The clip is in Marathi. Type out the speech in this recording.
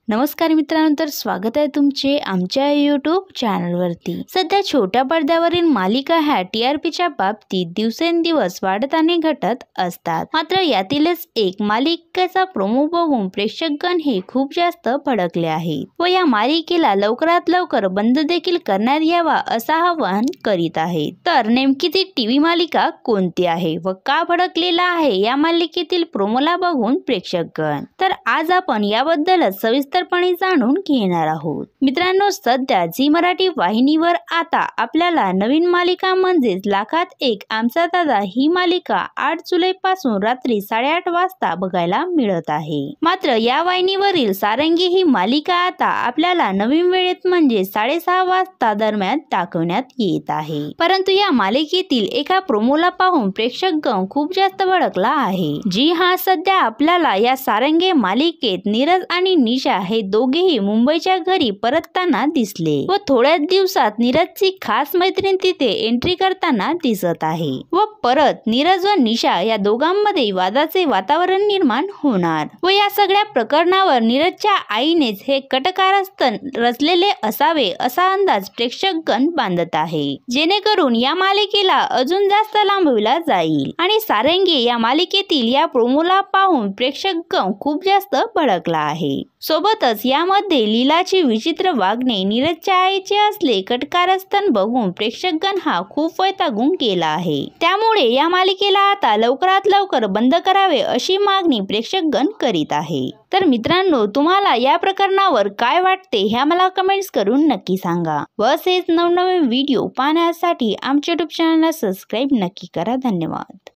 नमस्कार मित्रांनो, तर स्वागत आहे तुमचे आमच्या यूट्यूब चॅनलवरती। सध्या छोट्या पडद्यावरील मालिका ह्या टीआरपीच्या बाबतीत दिवसेंदिवस वाढत आणि घटत असतात। मात्र यातीलच एक मालिकेचा प्रोमो बघून प्रेक्षकगण हे खूप जास्त भडकले आहेत व या मालिकेला लवकरात लवकर बंद देखील करण्यात यावा असं आवाहन करीत आहेत। तर नेमकी ती टीव्ही मालिका कोणती आहे व का भडकलेला आहे या मालिकेतील प्रोमोला बघून प्रेक्षकगण, तर आज आपण याबद्दलच सविस्तरपणे जाणून घेणार आहोत। मित्रांनो, सध्या झी मराठी वाहिनीवर आता आपल्याला नवीन मालिका म्हणजेच लाखात एक आमचा दादा ही मालिका 8 जुलै पासून रात्री 8:30 वाजता बघायला मिळत आहे। मात्र या वाहिनीवरील सारंगी ही मालिका आता आपल्याला नवीन वेळेत म्हणजे 6:30 वाजता दरम्यान दाखवण्यात येत आहे। परंतु या मालिकेतील एका प्रोमोला पाहून प्रेक्षकगण खूप जास्त भडकला आहे। जी हा, सध्या आपल्याला या सारंगी मालिकेत नीरज आणि निशा हे दोघेही मुंबईच्या घरी परतताना दिसले व थोड्याच दिवसात नीरजची खास मैत्रीण तिथे एंट्री करताना दिसत आहे व परत नीरज व निशा या दोघांमध्ये वादाचे वातावरण निर्माण होणार व या सगळ्या प्रकरणावर नीरजच्या आईनेच हे कटकारस्थान रचलेले असावे असा अंदाज प्रेक्षकगण बांधत आहे, जेणेकरून या मालिकेला अजून जास्त लांबविला जाईल। आणि सारंगी या मालिकेतील या प्रोमोला पाहून प्रेक्षकगण खूप जास्त भडकला आहे। सोबतच यामध्ये लीलाची विचित्र वागणे, नीरजच्या आईचे असले कटकारस्थान बघून प्रेक्षकगण हा खूप वैतागून गेला आहे। त्यामुळे या मालिकेला आता लवकरात लवकर बंद करावे अशी मागणी प्रेक्षकगण करीत आहे। तर मित्रांनो, तुम्हाला या प्रकरणावर काय वाटते हे मला कमेंट्स करून नक्की सांगा व असेच नवनवीन व्हिडिओ पाहण्यासाठी आमच्या यूट्यूब चॅनलला सबस्क्राईब नक्की करा। धन्यवाद।